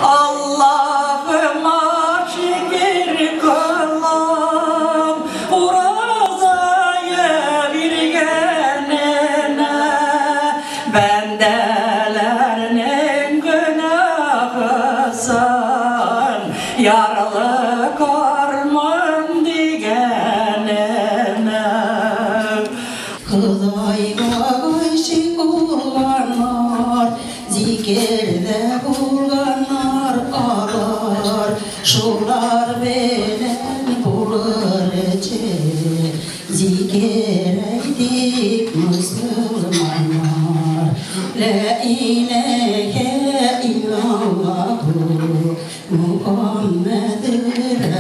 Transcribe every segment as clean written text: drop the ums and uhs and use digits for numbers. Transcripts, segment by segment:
Allah'ıma şükür kılam Urazaya bilgenine bendelerinin günahısan yaralı karman digenine Kılayga gayşi bulganlar zikirde bulganlar ağlar şular belen bulur ece zikir eydik Müslümanlar La ilahe illallahu Muhammedur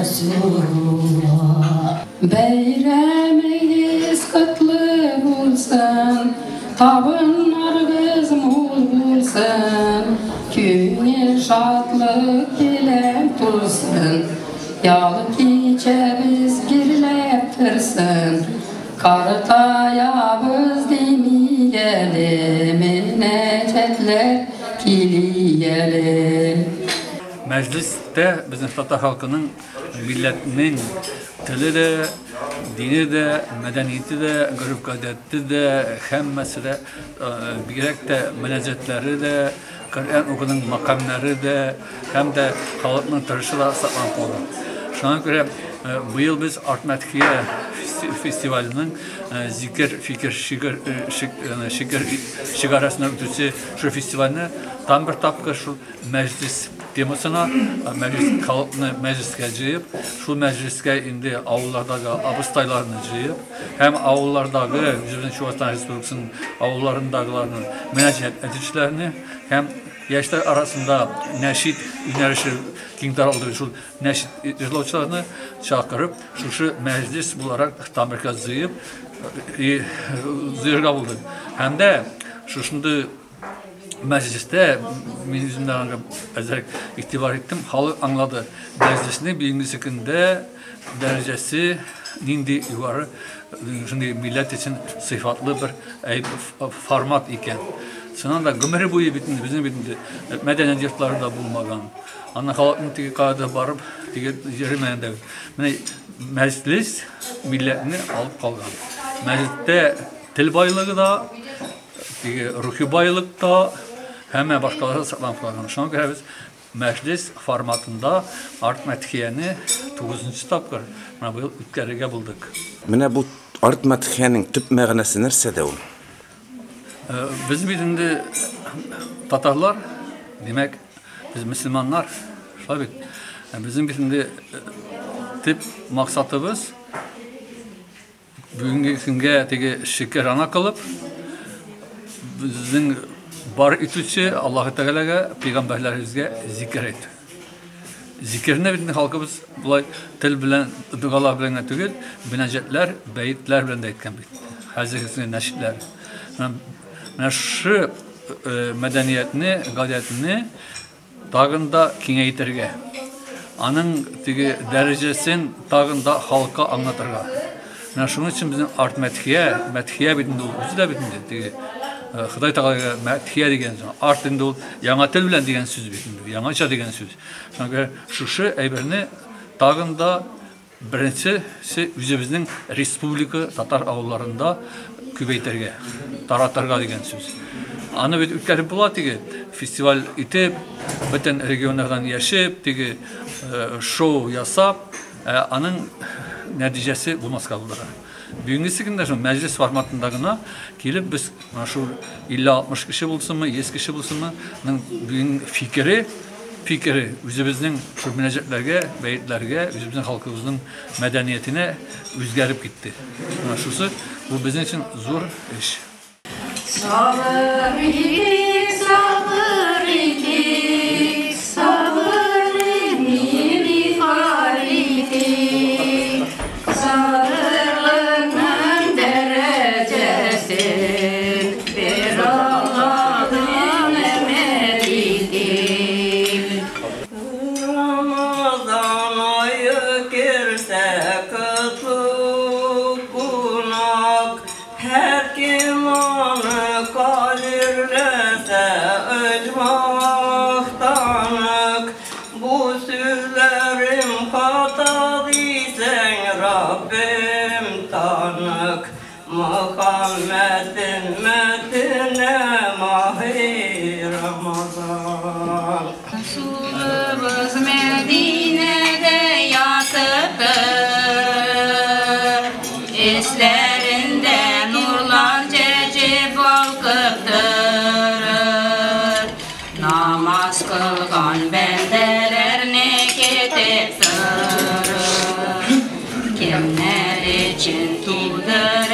Resulullah Beyraminiz kutlu bulsun Tabınlarınız mol bulsun Künye şadlık dilep dursun Yalı keçemiz girilep tırsın Kartayabız demeyeli Menecetler kiliyeli Mecliste bizim Tatar halkının milletinin tili de, dini de, medeniyeti de, görüp adeti de, hemmesi de, birek de menecetleri de, Kur'an okunan makamları da, hem de halkının tırışı da saklanıp oldu. Şuna göre bu yıl biz Artmetkiye Festivali'nin zikir, fikir, şigar arasında ötüsü şu festivaline tam bir tapkı şu meclis temasına meclis halkını meclisке jıyıp şu meclisке indi avullardaki abıstaylarını jıyıp hem avullardaki Yüzünden Şubat'tan Respublikası'nın avullarındakilerinin münacat edicilerini hem yaşlar arasında neşit ünerişi kingdar olduğu şu neşit izlauçlarını çağırıp şu meclis bularak tamirka zıyıp zırga buldu. Hem de şu şimdi mecliste benim yüzümden özellikle itibar ettim. Halk anladı. Meclisinin birincisinde derecesi nindi yukarı. Şimdi millet için sıfatlı bir format iken. Sonra da gümeri boyu bitindi, bizim bitindi. Medeniyet yurtları da bulmadan. Ana halkın tiki kağıda barıp, tiki yerimeninde. Meclis milletini alıp kalgan. Mecliste til baylığı da, ruhi baylık da, hemen başkaları saklanıp kalgan. Şuna göre biz meclis formatında Artmetkiye'ni 9. tapkır. Bu yıl ülkelerine bulduk. Bu Artmetkiye'nin tüp meğnesi nerede o? Biz bilindi Tatarlar, demek biz Müslümanlar, tabii bizim bilindi tip maksatımız bugünkü günge teki şeker ana kalıp bizim bar ütüçü Allah-u Teala'ya peygamberlerimizge zikir et. Zikirine bilindi halkımız bulay til bilen, dualar bilen tügül, binacetler, beyitler bilen de etken bitti. Hazreti neşitler. Şu medeniyetini, gadiyetini dağında kengeytirge, anın derecesini dağında halka anlatırga. Şunun için bizim Artmetkiye bitindi, bizi de bitindi. Xitay Tağala'ya metkiye degen söz, art dindi ol, yana til bilen degen söz bitindi, yanaça degen söz. Çünkü şu eyberini dağında birincisi yüzümüzün Respublika Tatar avullarında kübeyterge, taratarga degen söz. Anı bir ülkeleri buladı ki festival itip, bütün regionlardan yaşayıp, show yasap, anın neticesi bulmaz kaldılar. Bugünkü günde şu meclis formatındagına gelip biz şu 50-60 kişi bulsun mu, 100 kişi bulsun mu, bugün fikri yüzümüzün şu münecetlerge, beyitlerge, yüzümüzün halkımızın medeniyetine üzgerip gitti. Şusu bu bizim için zor iş. Sabır idik, sabır idik, sabır idik, sabırlığın derecesi bir Allah'ın emridir. Ramazan ayı girse kutlu konak, her kim onu kalirle sene mahi Ramazan. Resulümüz Medine'de yatıptır. Eslerinde nurlar cece balkıptırır. Namaz kılgan bendeler ne ketip sırır. Kimler için tuğdur